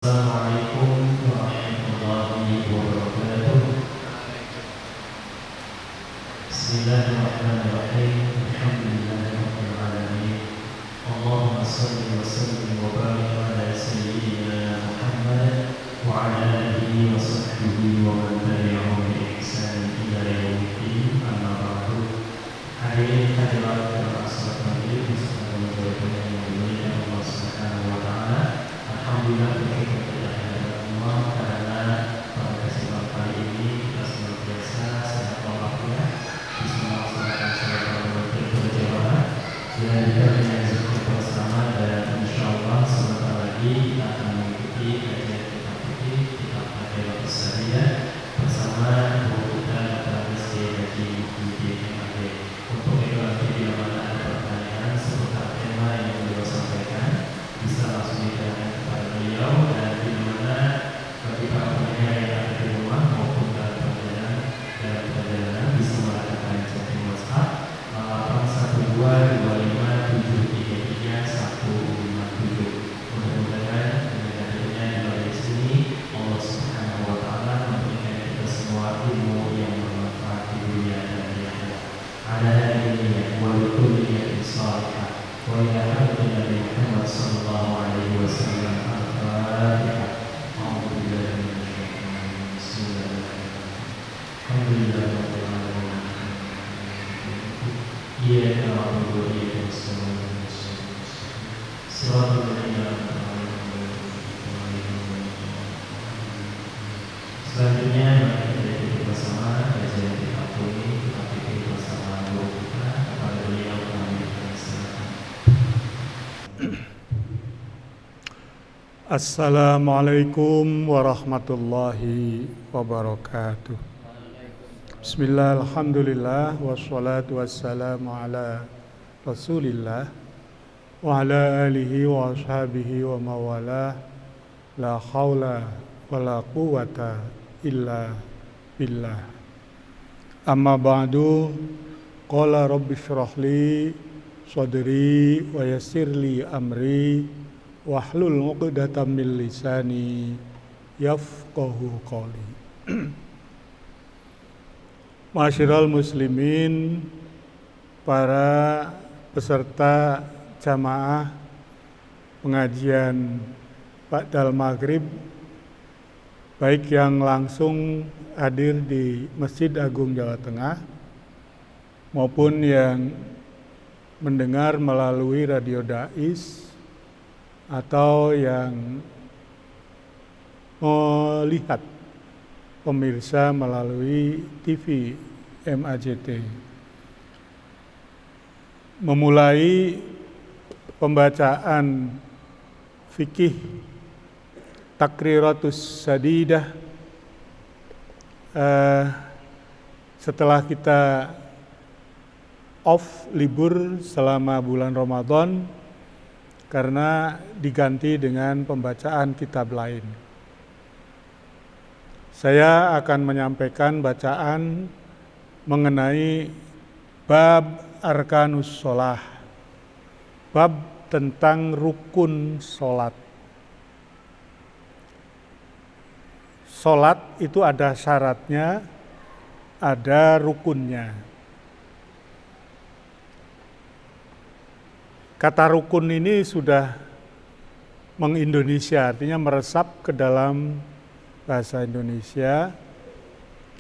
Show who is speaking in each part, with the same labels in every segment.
Speaker 1: Assalamualaikum warahmatullahi wabarakatuh. Bismillahirrahmanirrahim. Alhamdulillahirabbil alamin. Allahumma shalli wa sallim wa barik ala sayyidina Muhammad wa ala alihi wa sahbihi wa man tabi'ahum bi ihsan ila yaumiddin. Amma ba'du. Hadirin hadirat yang assalamualaikum warahmatullahi wabarakatuh. Allah Subhanahu wa taala. Alhamdulillah bersyukur kepada Allah karena pada kesempatan kali ini kita senantiasa sehat walafiat bisa melaksanakan sholat tarawih berjamaah dan juga dengan zikir bersama, dan insyaallah sebentar lagi kita akan mengikuti kajian kitab fikih kitab Aqidahus Shariah bersama guru kita Dr. Rizky Haji Muhyiddin MAD. Untuk itu nanti bila mana ada pertanyaan seputar tema yang beliau sampaikan bisa langsung ditanyakan kepada beliau, dan di mana bagi para pendengar yang ada di rumah maupun dalam perjalanan bisa melakukan chatting WhatsApp 81225733157. Mudah-mudahan dengan hadirnya di balik sini Allah Subhanahu wa taala memberikan kita semua ilmu yang bermanfaat di dunia dan di akhirat. Ada ini wa likulli niyatin shalihah wa ila hadratin Nabi Muhammad sallallahu alaihi wasallam. Al-Fatihah. A'udzubillahi minasyaitonir rajim. Bismillahirrahmanirrahim. Alhamdulillahirabbil alamin. Iyyaka na'budu wa iyyaka nasta'in. Shiratal ladzina an'amta 'alaihim. Selanjutnya mari kita ikuti bersama kajian kitab ini, kita pikir bersama guru kita kepada beliau kami persilakan.
Speaker 2: Assalamualaikum warahmatullahi wabarakatuh. Bismillah, alhamdulillah, wassalatu wassalamu ala rasulillah wa ala alihi wa ashabihi wa mawalah. La hawla wa la quwata illa billah. Amma ba'du. Qala rabbi syrahli sadri wa yassirli amri wahlul 'uqdatam min lisani yafqahu qawli. Ma'asyiral muslimin, para peserta jamaah pengajian ba'dal maghrib, baik yang langsung hadir di Masjid Agung Jawa Tengah maupun yang mendengar melalui radio Dais atau yang melihat pemirsa melalui TV MAJT. Memulai pembacaan fikih Takriratus Sadidah setelah kita off libur selama bulan Ramadan karena diganti dengan pembacaan kitab lain. Saya akan menyampaikan bacaan mengenai bab arkanus sholah, bab tentang rukun sholat. Sholat itu ada syaratnya, ada rukunnya. Kata rukun ini sudah mengindonesia, artinya meresap ke dalam bahasa Indonesia.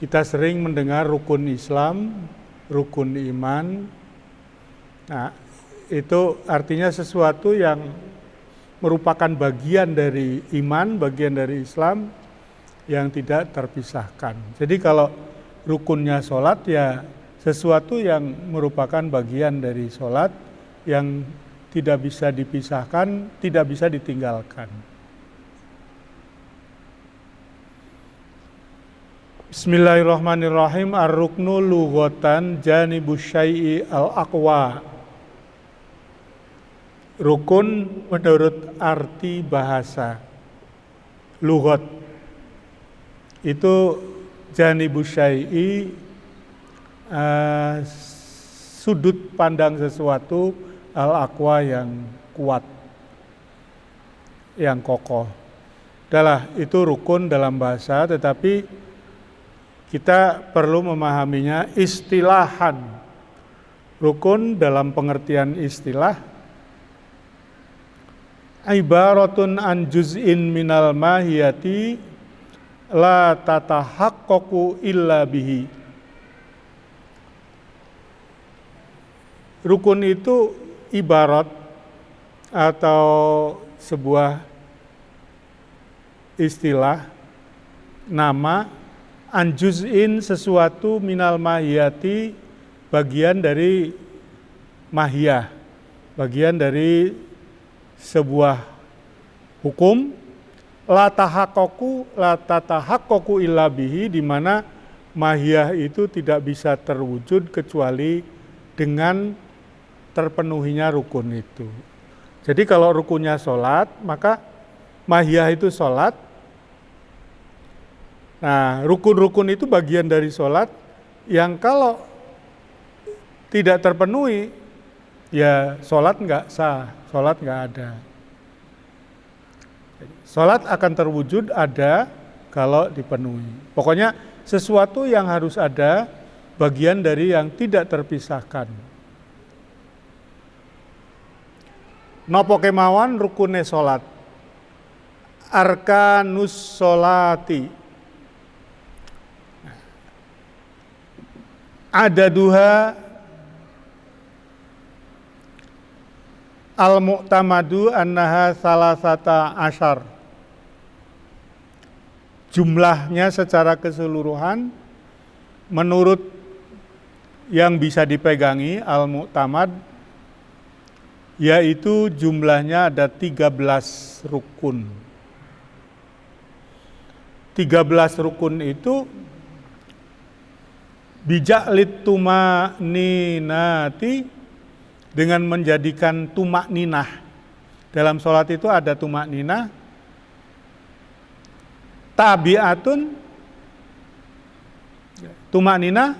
Speaker 2: Kita sering mendengar rukun Islam, rukun iman. Nah, itu artinya sesuatu yang merupakan bagian dari iman, bagian dari Islam yang tidak terpisahkan. Jadi kalau rukunnya sholat ya sesuatu yang merupakan bagian dari sholat yang tidak bisa dipisahkan, tidak bisa ditinggalkan. Bismillahirrahmanirrahim. Ar-ruknu lughatan janibus syai'i al-aqwa. Rukun menurut arti bahasa lughat itu janibus syai'i, sudut pandang sesuatu, al-aqwa yang kuat, yang kokoh. Udahlah, itu rukun dalam bahasa, tetapi kita perlu memahaminya istilahan. Rukun dalam pengertian istilah ibaratun an juz'in minal mahiyati la tatahaqqaqu illa bihi. Rukun itu ibarat atau sebuah istilah, nama, an juz'in sesuatu minal mahiyati, bagian dari mahiyah, bagian dari sebuah hukum, la tatahaqqaqu illa bihi, di mana mahiyah itu tidak bisa terwujud kecuali dengan terpenuhinya rukun itu. Jadi kalau rukunnya sholat, maka mahiyah itu sholat. Nah, rukun-rukun itu bagian dari sholat yang kalau tidak terpenuhi, ya sholat nggak sah, sholat nggak ada. Sholat akan terwujud ada kalau dipenuhi. Pokoknya sesuatu yang harus ada, bagian dari yang tidak terpisahkan. Nopo kemawan rukune sholat. Arkanus sholati. Adaduha al-mu'tamadu annaha salasata asyar. Jumlahnya secara keseluruhan menurut yang bisa dipegangi al-mu'tamad, yaitu jumlahnya ada 13 rukun. 13 rukun itu bija'lit tuma'ninati, dengan menjadikan tumak ninah. Dalam sholat itu ada tumak ninah. Tabi'atun, tumak ninah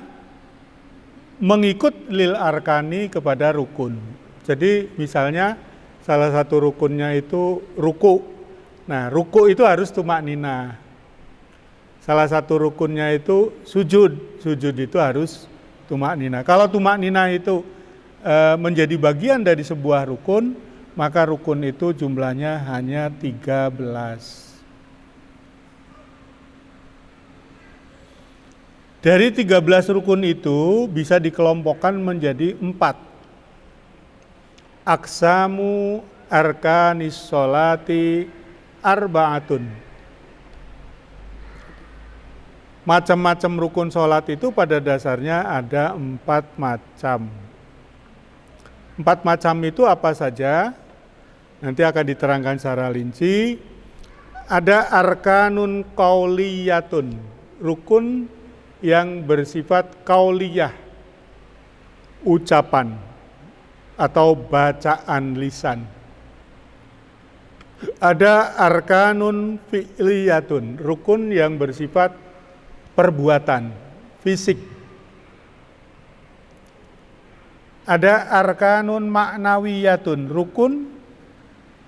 Speaker 2: mengikut lil arkani, kepada rukun. Jadi misalnya salah satu rukunnya itu ruku. Nah, ruku itu harus tumak ninah. Salah satu rukunnya itu sujud. Sujud itu harus tumak ninah. Kalau tumak ninah itu menjadi bagian dari sebuah rukun, maka rukun itu jumlahnya hanya 13. Dari 13 rukun itu bisa dikelompokkan menjadi 4. Aksamu arkanis sholati arba'atun. Macam-macam rukun sholat itu pada dasarnya ada 4 macam. 4 macam itu apa saja? Nanti akan diterangkan secara rinci. Ada arkanun qauliyatun, rukun yang bersifat qauliyah, ucapan atau bacaan lisan. Ada arkanun fi'liyatun, rukun yang bersifat perbuatan, fisik. Ada arkanun maknawiyatun, rukun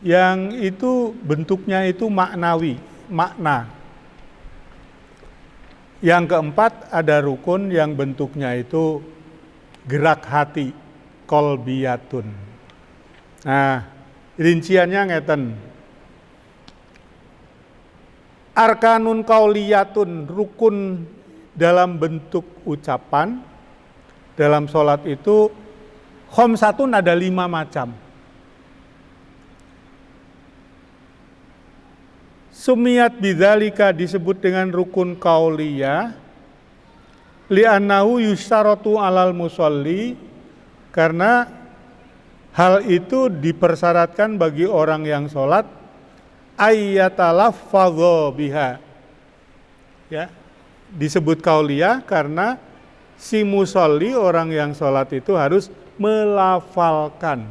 Speaker 2: yang itu bentuknya itu maknawi, makna. Yang keempat ada rukun yang bentuknya itu gerak hati, kolbiyatun. Nah, rinciannya ngeten. Arkanun qauliyatun, rukun dalam bentuk ucapan. Dalam sholat itu khamsatun ada 5 macam. Sumiyat bidzalika, disebut dengan rukun qauliyah, li'annahu yusyaratu alal musolli, karena hal itu dipersyaratkan bagi orang yang sholat, ayyatalaffadho biha. Ya, disebut qauliyah karena si musolli, orang yang sholat itu harus melafalkan,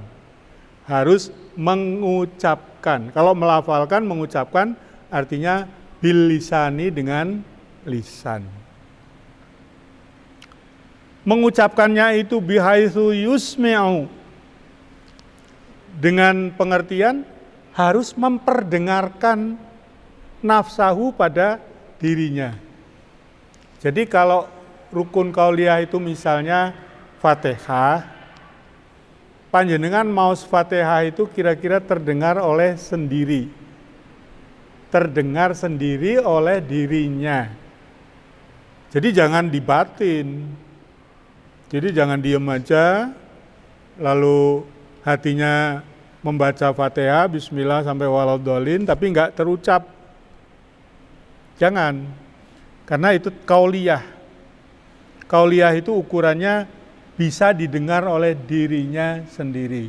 Speaker 2: harus mengucapkan. Kalau melafalkan, mengucapkan, artinya bil lisani, dengan lisan. Mengucapkannya itu bihaitsu yusmi'u, dengan pengertian harus memperdengarkan nafsahu pada dirinya. Jadi kalau rukun qauliyah itu misalnya Fatihah, panjenengan maos Fatihah itu kira-kira terdengar sendiri oleh dirinya. Jadi jangan dibatin. Jadi jangan diem aja, lalu hatinya membaca Fatihah, Bismillah sampai waladhdallin, tapi enggak terucap. Jangan, karena itu qauliyah. Qauliyah itu ukurannya bisa didengar oleh dirinya sendiri.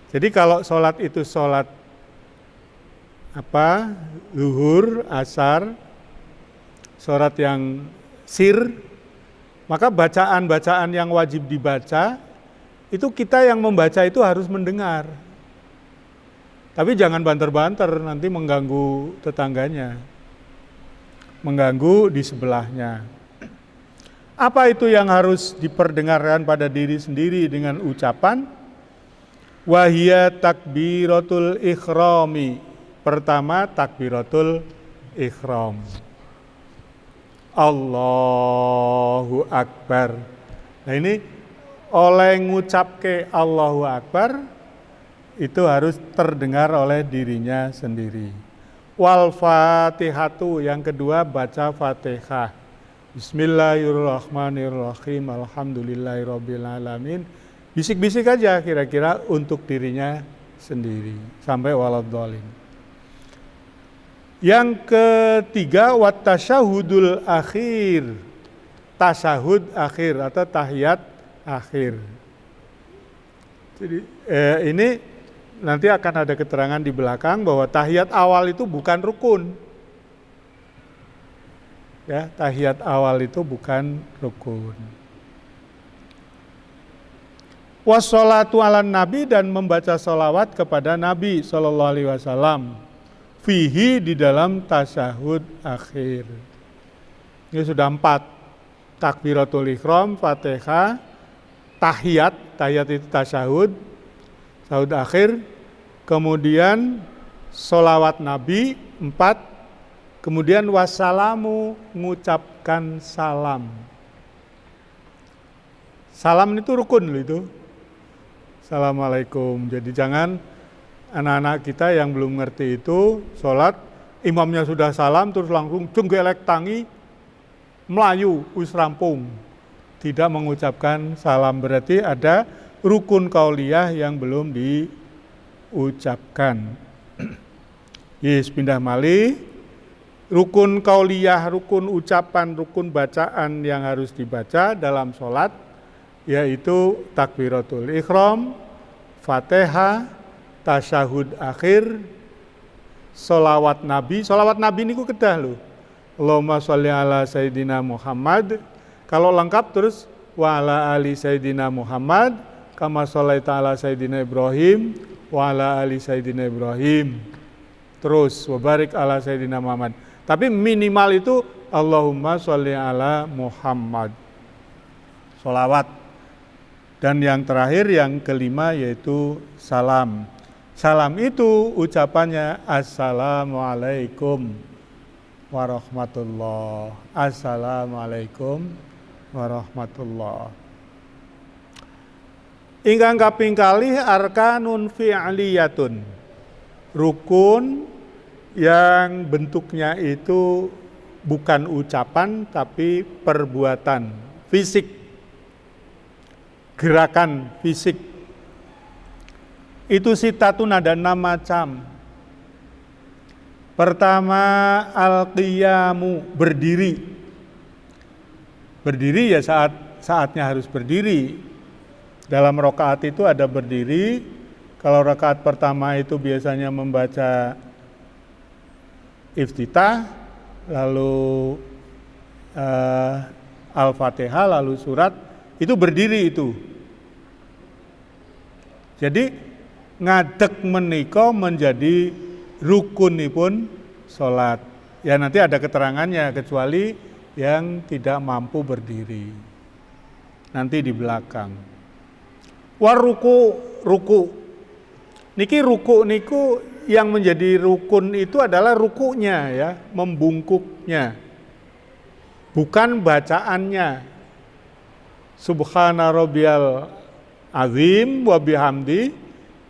Speaker 2: Jadi kalau sholat itu sholat zuhur, asar, sholat yang sir, maka bacaan-bacaan yang wajib dibaca, itu kita yang membaca itu harus mendengar. Tapi jangan banter-banter, nanti mengganggu tetangganya, mengganggu di sebelahnya. Apa itu yang harus diperdengarkan pada diri sendiri dengan ucapan? Wahia takbiratul ikhrami. Pertama takbiratul ikhram. Allahu Akbar. Nah ini oleh ngucapke Allahu Akbar itu harus terdengar oleh dirinya sendiri. Wal Fatihatu, yang kedua baca Fatihah. Bismillahirrahmanirrahim. Alhamdulillahirabbil alamin. Bisik-bisik aja kira-kira untuk dirinya sendiri sampai waladhdallin. Yang ketiga wat tasyahudul akhir. Tasyahud akhir atau tahiyat akhir. Jadi ini nanti akan ada keterangan di belakang bahwa tahiyat awal itu bukan rukun. Ya, tahiyat awal itu bukan rukun. Wassalatu ala nabi, dan membaca sholawat kepada Nabi SAW. Fihi, di dalam tasyahud akhir. Ini sudah 4. Takbiratul ihram, Fatihah, tahiyat itu tasyahud, tasyahud akhir, kemudian sholawat Nabi 4, kemudian wassalamu, mengucapkan salam. Salam itu rukun loh itu. Assalamualaikum. Jadi jangan anak-anak kita yang belum ngerti itu sholat, imamnya sudah salam terus langsung jenggelek tangi, melayu, wis rampung. Tidak mengucapkan salam, berarti ada rukun qauliyah yang belum diucapkan. Yes, pindah malih. Rukun qauliyah, rukun ucapan, rukun bacaan yang harus dibaca dalam sholat, yaitu takbiratul ihram, Fatihah, tasyahud akhir, sholawat Nabi. Sholawat Nabi ini ku kedah loh. Allahumma sholli ala Sayyidina Muhammad. Kalau lengkap terus wa ala ali Sayyidina Muhammad, kama sholaita ala Sayyidina Ibrahim, wa ala ali Sayyidina Ibrahim. Terus wa barik ala Sayyidina Muhammad. Tapi minimal itu Allahumma sholli ala Muhammad. Sholawat. Dan yang terakhir, yang kelima, yaitu salam. Salam itu ucapannya Assalamualaikum warahmatullah. Assalamualaikum warahmatullah. Ingkang kaping kalih arkanun fi'liyatun. Rukun yang bentuknya itu bukan ucapan tapi perbuatan fisik. Gerakan fisik itu sitatun, ada 6 macam. Pertama al-qiyamu, berdiri. Berdiri ya saatnya harus berdiri. Dalam rakaat itu ada berdiri. Kalau rakaat pertama itu biasanya membaca iftitah, lalu Al-Fatihah, lalu surat, itu berdiri itu. Jadi ngadeg menika menjadi rukunipun sholat. Ya nanti ada keterangannya, kecuali yang tidak mampu berdiri. Nanti di belakang. Waruku, ruku. Niki ruku niku yang menjadi rukun itu adalah rukunya ya, membungkuknya. Bukan bacaannya. Subhana rabbiyal azim wa bihamdi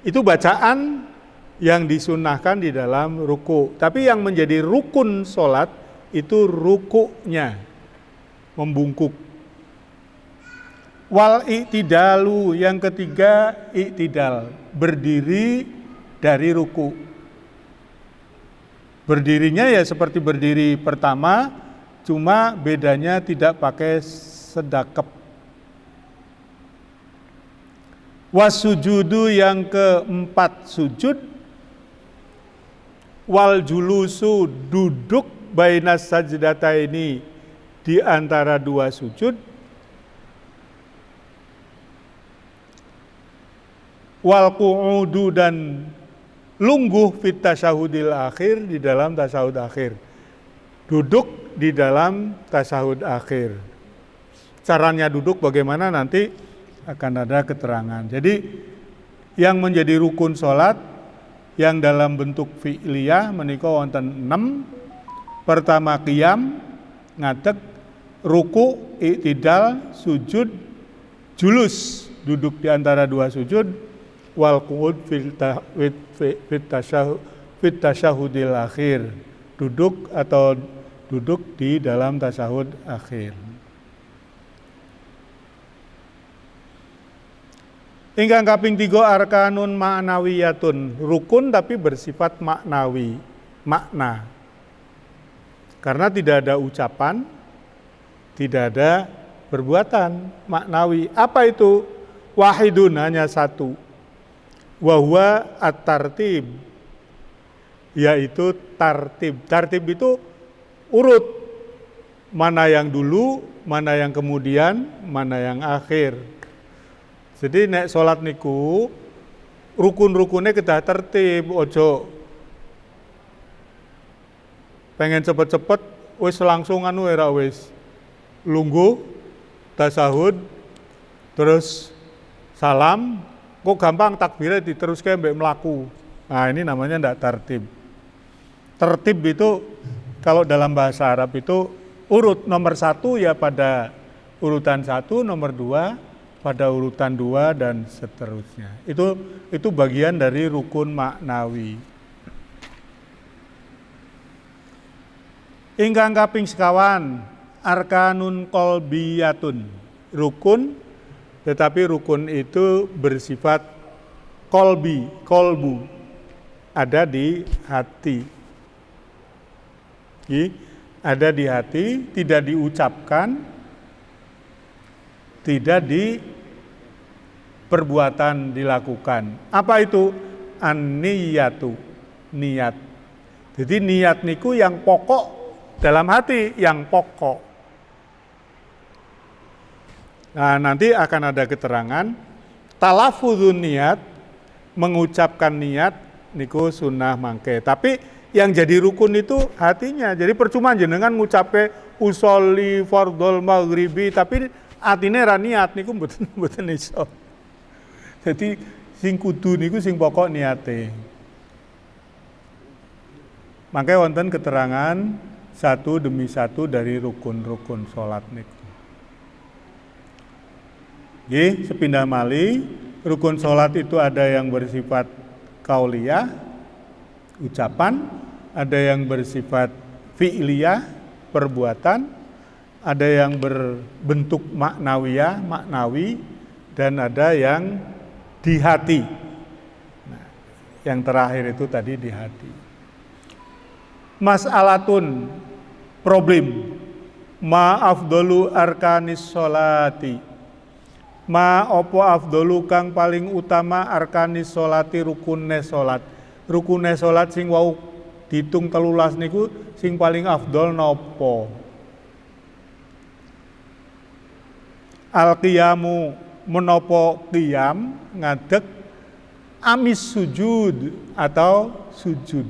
Speaker 2: itu bacaan yang disunahkan di dalam ruku. Tapi yang menjadi rukun sholat itu rukunya, membungkuk. Wal i'tidalu, yang ketiga i'tidal, berdiri dari ruku. Berdirinya ya seperti berdiri pertama, cuma bedanya tidak pakai sedakep. Wasujudu, yang keempat sujud. Wal julusu, duduk bainas sajdataini, di antara dua sujud. Wal qu'udu, dan lungguh fit tasyahudil akhir, di dalam tasyahud akhir. Duduk di dalam tasyahud akhir. Caranya duduk bagaimana nanti akan ada keterangan. Jadi yang menjadi rukun sholat yang dalam bentuk fi'liyah menika wonten 6. Pertama qiyam, ngadeg, ruku, i'tidal, sujud, julus, duduk di antara dua sujud, wal qu'ud fit tasyahudil akhir, duduk atau duduk di dalam tasyahud akhir. Ingkang kaping 3 arkanun ma'nawiyatun, rukun tapi bersifat maknawi, makna. Karena tidak ada ucapan, tidak ada perbuatan, maknawi. Apa itu? Wahidun, hanya satu. Wa huwa at-tartib, yaitu tartib. Tartib itu urut, mana yang dulu, mana yang kemudian, mana yang akhir. Jadi nek sholat niku rukun-rukunnya kita tertib, ojo pengen cepet-cepet wis langsung anu era wis lungguh tasahud terus salam, kok gampang takbirnya diteruskan mbek melaku. Nah ini namanya ndak tertib. Tertib itu kalau dalam bahasa Arab itu urut, nomor 1 ya pada urutan 1, nomor 2 pada urutan 2 dan seterusnya. Itu bagian dari rukun maknawi. Ingkang kaping sekawan arkanun qalbiyatun, rukun, tetapi rukun itu bersifat kolbu, ada di hati. Ada di hati, tidak diucapkan, tidak di perbuatan dilakukan. Apa itu? An-niyatu, niat. Jadi niat niku yang pokok dalam hati, yang pokok. Nah, nanti akan ada keterangan talafuzun niat, mengucapkan niat niku sunnah mangke. Tapi yang jadi rukun itu hatinya. Jadi percuma jenengan ngucapke usolli fardhol maghribi tapi atine ra niat niku mboten iso. Jadi sing kudu niku sing pokok niate. Mangke wonten keterangan satu demi satu dari rukun-rukun salat niku. Nggih, sepindah malih, rukun salat itu ada yang bersifat qauliyah, ucapan, ada yang bersifat fi'liyah, perbuatan, ada yang berbentuk maknawiyah, maknawi, dan ada yang di hati. Nah, yang terakhir itu tadi di hati. Mas'alatun, problem. Ma afdolu arkanis sholati. Ma opo afdolu kang paling utama arkanis sholati rukunne sholat. Rukunne sholat sing wau ditung 13 niku sing paling afdol nopo? Al-qiyamu, menopo qiyam, ngadeg, amis sujud atau sujud.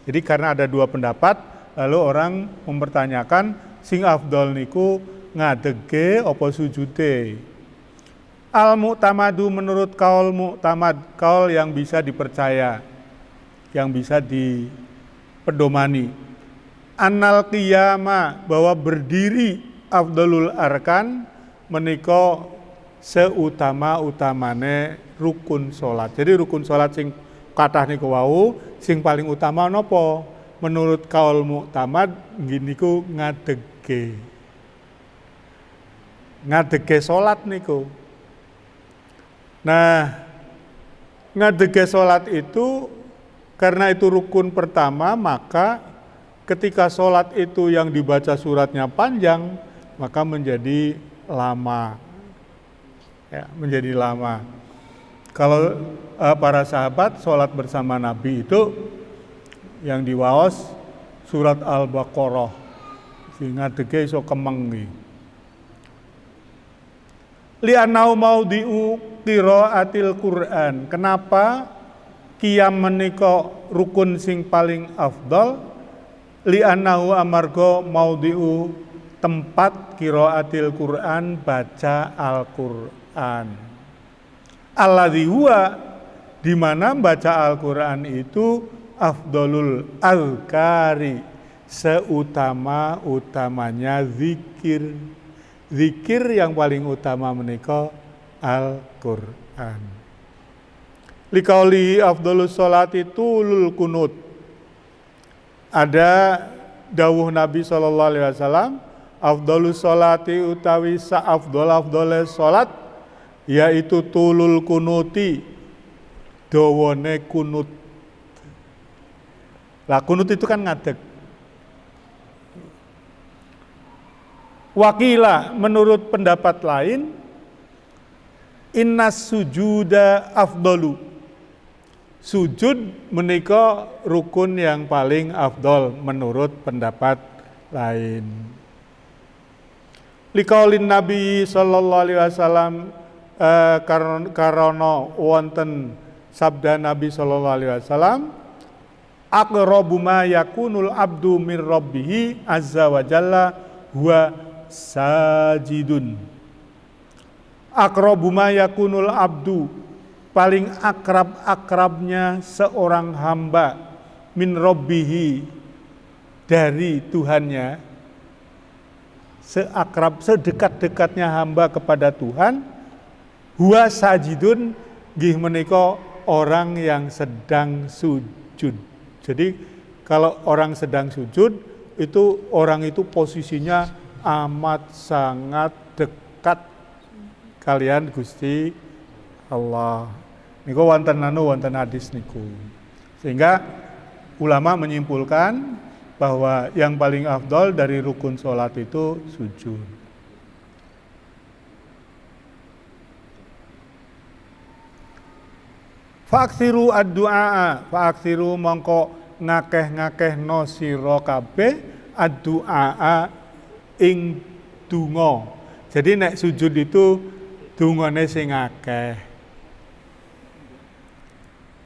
Speaker 2: Jadi karena ada dua pendapat, lalu orang mempertanyakan sing afdol niku ngadege apa sujude. Al-mu'tamadu menurut kaul mu'tamad, kaul yang bisa dipercaya. yang bisa dipedomani. Annal qiyama, bahwa berdiri afdalul arkan menika seutama-utamane rukun salat. Jadi rukun salat sing kathah niku wau sing paling utama napa? Menurut kaul muktamad nggih niku ngadege salat niku. Nah, ngadege salat itu karena itu rukun pertama, maka ketika sholat itu yang dibaca suratnya panjang, maka menjadi lama. Ya, menjadi lama. Kalau para sahabat sholat bersama Nabi itu yang diwaos surat Al-Baqarah, sehingga ngadege iso kemengi. Li'annau maudhi'u qiraatil Qur'an. Kenapa qiyam menika rukun sing paling afdal? Li'annahu amarga maudhi'u tempat qiraatil Qur'an, baca Al-Qur'an. Alladzi huwa, di mana baca Al-Qur'an itu afdalul azkari, seutama-utamanya zikir. Zikir yang paling utama menika Al-Qur'an. Liqauli afdalus sholati tulul kunut. Ada dawuh Nabi SAW, afdalus sholati utawi sa'afdol-afdole sholat, yaitu tulul kunuti, dawane kunut. Lah kunut itu kan ngadeg. Wakila, menurut pendapat lain, innas sujuda afdalu, sujud menika rukun yang paling afdol menurut pendapat lain. Liqaulin Nabi sallallahu alaihi wasallam, karana wonten sabda Nabi sallallahu alaihi wasallam, aqrabu ma yakunul abdu min rabbih azza wa jalla huwa sajidun. Aqrabu ma yakunul abdu, paling akrab-akrabnya seorang hamba min rabbihi, dari Tuhannya, sedekat-dekatnya hamba kepada Tuhan, huwa sajidun, nggih menika orang yang sedang sujud. Jadi kalau orang sedang sujud itu orang itu posisinya amat sangat dekat kalian Gusti Allah. Niku wonten hadis niku. Sehingga ulama menyimpulkan bahwa yang paling afdol dari rukun sholat itu sujud. Fa'aksiru ad-du'a, fa'aksiru mongko ngakeh-ngakehno sira kabeh ad-du'a ing donga. Jadi nek sujud itu dungane sing akeh.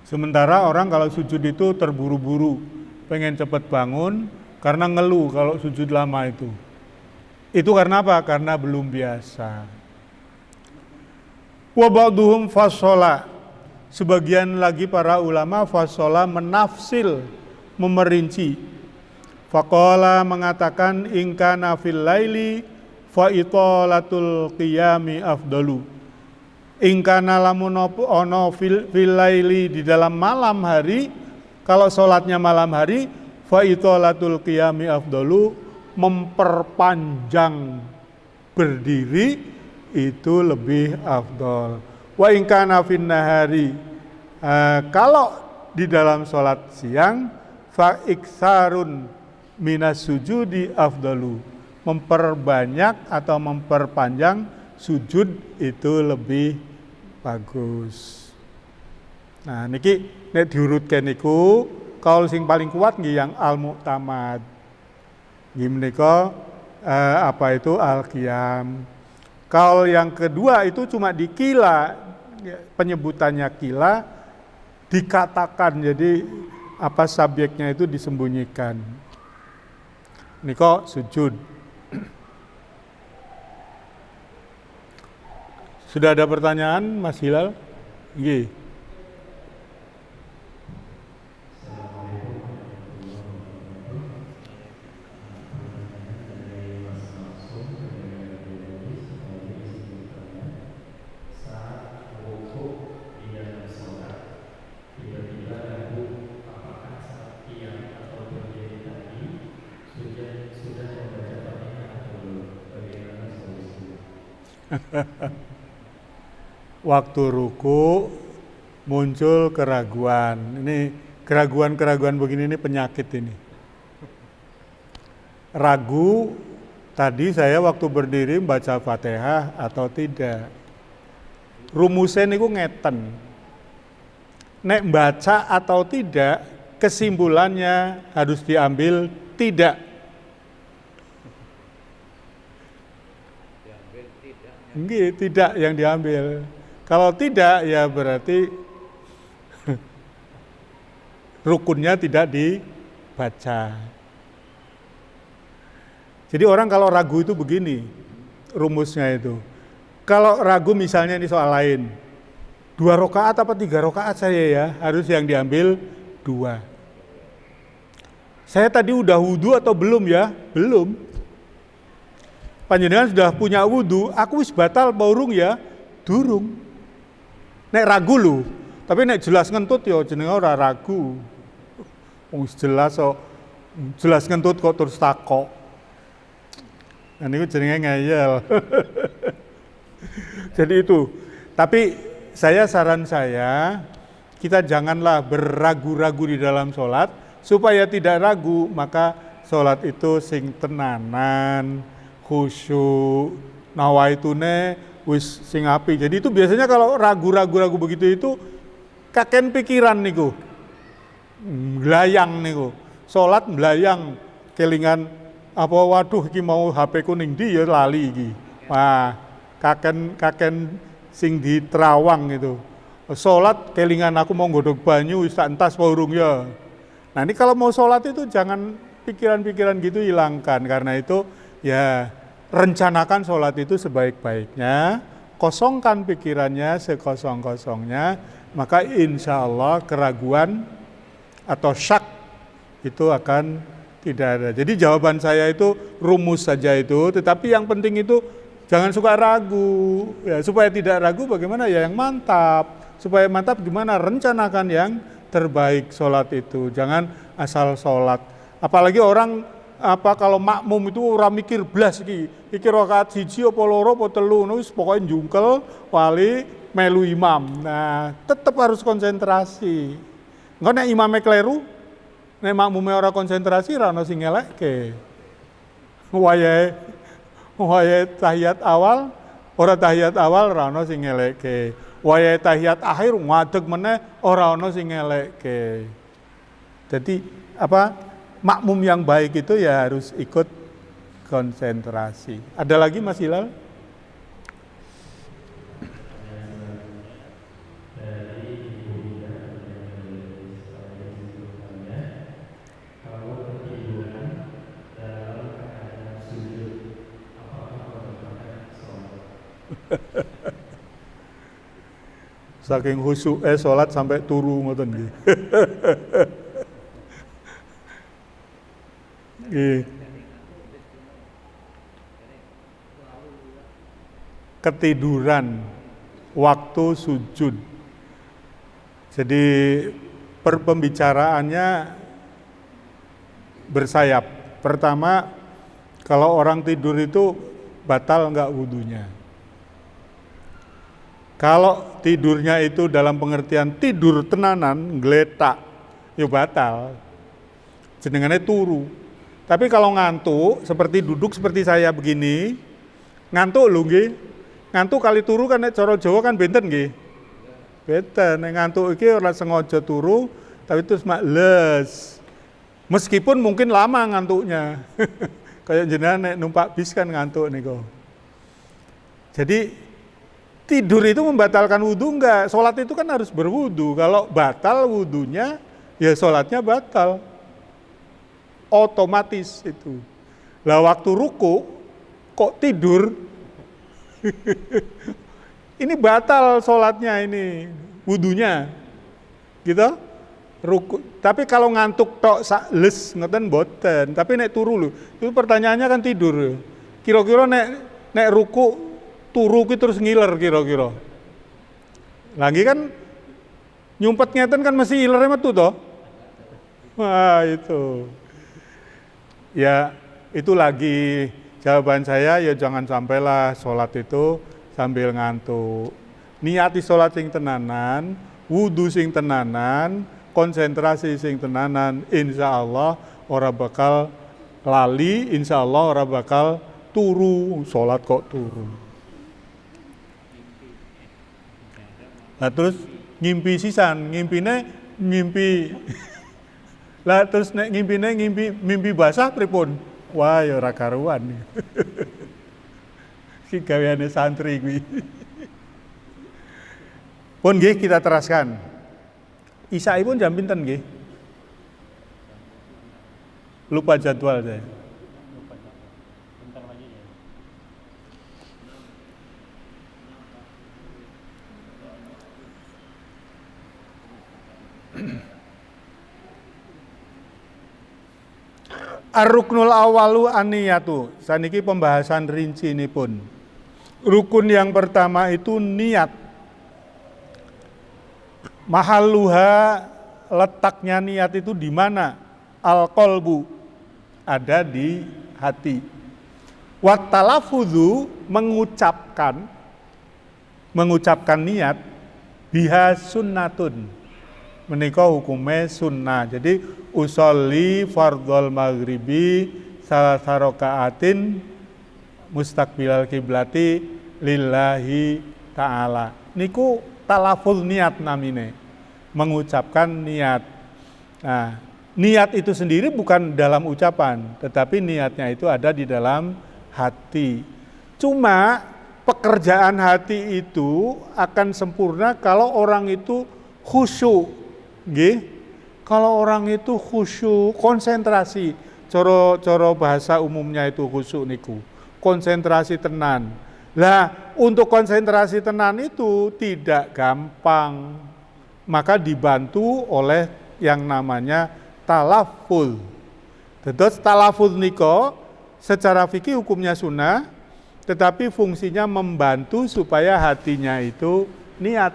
Speaker 2: Sementara orang kalau sujud itu terburu-buru, pengen cepat bangun karena ngeluh kalau sujud lama itu. Itu karena apa? Karena belum biasa. Wa ba'duhum fashola, sebagian lagi para ulama fashola menafsil, memerinci. Faqala mengatakan ingkana fil laili fa italatul qiyami afdalu. Ingkana lamun ono fil laili, di dalam malam hari, kalau sholatnya malam hari, fa italatul qiyami afdalu, memperpanjang berdiri itu lebih afdal. Wa ingkana fin nahari, kalau di dalam sholat siang, fa iksarun minas sujudi afdalu, memperbanyak atau memperpanjang sujud itu lebih bagus. Nah niki nek diurutke niku kaul sing paling kuat nggih yang al-mu'tamad. Nggih menika apa itu al-qiyam. Kaul yang kedua itu cuma dikila, penyebutannya kila dikatakan, jadi apa subjeknya itu disembunyikan. Niko sujud. Sudah ada pertanyaan Mas Hilal? Nggih. Waktu ruku muncul keraguan. Ini keraguan-keraguan begini ini penyakit ini. Ragu tadi saya waktu berdiri baca Fatihah atau tidak. Rumusnya niku ngeten. Nek baca atau tidak, kesimpulannya harus diambil tidak. Nggih, tidak yang diambil. Kalau tidak ya berarti rukunnya tidak dibaca. Jadi orang kalau ragu itu begini rumusnya itu. Kalau ragu misalnya ini soal lain, 2 rakaat apa 3 rakaat saya ya, harus yang diambil 2. Saya tadi udah wudu atau belum ya? Belum. Panjenengan sudah punya wudu, aku wis batal baurung ya? Durung. Nek ragu lu, tapi nek jelas ngentut ya jenenge ora ragu. Wis jelas kok, jelas ngentut kok terus takok. Nah niku jenenge ngeyel. Jadi itu. Tapi saran saya, kita janganlah beragu-ragu di dalam sholat, supaya tidak ragu, maka sholat itu sing tenanan, khusyuk, nawaitune wis sing api. Jadi itu biasanya kalau ragu-ragu begitu itu kaken pikiran niku. Mlayang niku. Sholat mlayang kelingan apa waduh iki mau HP ku ning ndi ya lali iki. Wah, kaken sing di terawang itu. Sholat kelingan aku mau nggodhog banyu wis tak entas apa urung ya. Nah ini kalau mau sholat itu jangan pikiran-pikiran gitu hilangkan. Karena itu ya rencanakan sholat itu sebaik-baiknya, kosongkan pikirannya sekosong-kosongnya, maka insya Allah keraguan atau syak itu akan tidak ada. Jadi jawaban saya itu rumus saja itu, tetapi yang penting itu jangan suka ragu. Ya, supaya tidak ragu bagaimana ya yang mantap. Supaya mantap gimana rencanakan yang terbaik sholat itu. Jangan asal sholat. Apalagi orang kalau makmum itu ora mikir blas iki rakaat 1 apa 2 apa 3 wis pokoke njungkel wali melu imam. Nah, tetap harus konsentrasi. Engko nek imame kleru, nek makmume ora konsentrasi ra ono sing ngelekke. Wayahe tahiyat awal, ora tahiyat awal ora ono sing ngelekke. Wayahe tahiyat akhir ngadeg meneh ora ono sing ngelekke. Jadi makmum yang baik itu ya harus ikut konsentrasi. Ada lagi Mas Hilal? Saking khusyuk sholat sampai turu ngoten nggih. Ketiduran waktu sujud. Jadi pembicaraannya bersayap. Pertama, kalau orang tidur itu batal enggak wudunya. Kalau tidurnya itu dalam pengertian tidur tenanan, ngletak, ya batal. Jenengannya turu. Tapi kalau ngantuk, seperti duduk seperti saya begini, ngantuk lho nggih. Ngantuk kali turu kan nek cara Jawa kan benten nggih. Benten, nek ngantuk iki ora sengaja turu, tapi terus males. Meskipun mungkin lama ngantuknya. Kayak jenengan nek numpak bis kan ngantuk niku. Jadi tidur itu membatalkan wudhu enggak? Sholat itu kan harus berwudhu. Kalau batal wudhunya, ya sholatnya batal. Otomatis itu. Lah waktu ruku, kok tidur? Ini batal sholatnya ini, wudhunya. Gitu? Ruku. Tapi kalau ngantuk tok les ngoten boten. Tapi nek turu lho. Itu pertanyaannya kan tidur. Kira-kira nek ruku turu ki terus ngiler kira-kira. Lagi kan nyumpet ngeten kan mesti ilere metu toh. Wah, itu. Ya, itu lagi jawaban saya ya jangan sampailah sholat itu sambil ngantuk. Niati sholat sing tenanan, wudu sing tenanan, konsentrasi sing tenanan, insya Allah ora bakal lali, insya Allah ora bakal turu, sholat kok turu. Nah terus ngimpi sisan, ngimpi lah terus nek mimpi basah pripun? Wah ya ora karuan. Ki gaweane santri kuwi. Pun nggih kita teraskan. Isaipun jam pinten nggih? Lupa jadwal saya. Ar-ruknul awalu an-niyatu. Saniki pembahasan rinci ini pun. Rukun yang pertama itu niat. Mahalluha, letaknya niat itu di mana? Al-qalbu, ada di hati. Wat talafudzu, mengucapkan niat, biha sunnatun. Menika hukumnya sunnah. Jadi usolli fardhol maghribi salasa rakaatin mustaqbilal kiblati lillahi ta'ala. Niku talafuz niat namine, mengucapkan niat. Nah, niat itu sendiri bukan dalam ucapan, tetapi niatnya itu ada di dalam hati. Cuma pekerjaan hati itu akan sempurna kalau orang itu khusyuk, nggih. Kalau orang itu khusyuk, konsentrasi, coro bahasa umumnya itu khusyuk niku, konsentrasi tenan. Lah, untuk konsentrasi tenan itu tidak gampang. Maka dibantu oleh yang namanya talafuz. Terus talafuz niko secara fikih hukumnya sunnah, tetapi fungsinya membantu supaya hatinya itu niat.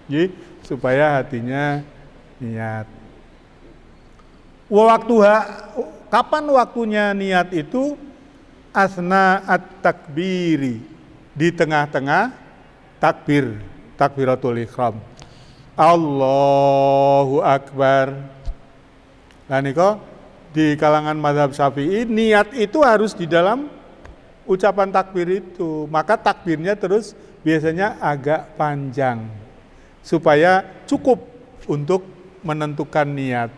Speaker 2: Jadi, supaya hatinya niat. Kapan waktunya niat itu? Asna at-takbiri, di tengah-tengah takbiratul ihram. Allahu Akbar. Nah niko di kalangan mazhab Syafi'i niat itu harus di dalam ucapan takbir itu. Maka takbirnya terus biasanya agak panjang supaya cukup untuk menentukan niat.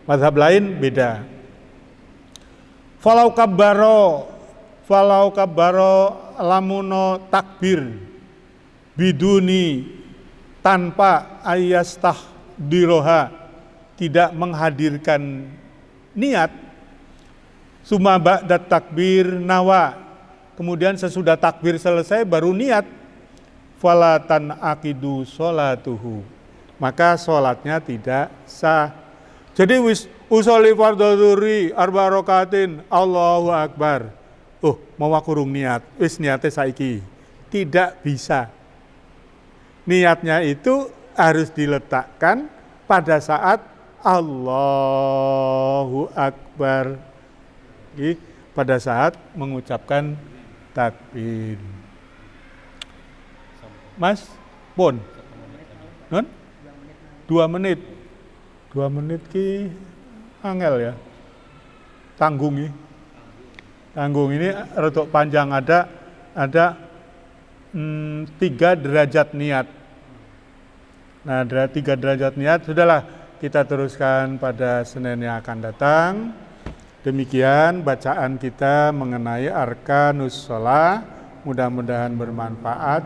Speaker 2: Mazhab lain beda. Falau kabbaro lamuno takbir biduni tanpa ayastah diroha, tidak menghadirkan niat, summa ba'da takbir nawa, kemudian sesudah takbir selesai baru niat, falatan akidu sholatuhu, maka sholatnya tidak sah. Jadi usolli fardhu dzuri arba rakaatin Allahu Akbar. Mau kurung niat, niate saiki. Tidak bisa. Niatnya itu harus diletakkan pada saat Allahu Akbar. Pada saat mengucapkan takbir. Mas, pun. Non? 2 menit. 2 menit ki angel ya. Tanggung ini rotok panjang, ada 3 derajat niat. Nah, 3 derajat niat sudahlah kita teruskan pada Senin yang akan datang. Demikian bacaan kita mengenai arkanus shalah. Mudah-mudahan bermanfaat.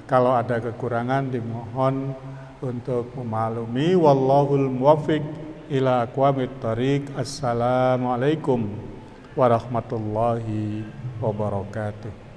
Speaker 2: Kalau ada kekurangan dimohon untuk memaklumi. Wallahul muwaffiq ila aqwamit thariq. Assalamualaikum warahmatullahi wabarakatuh.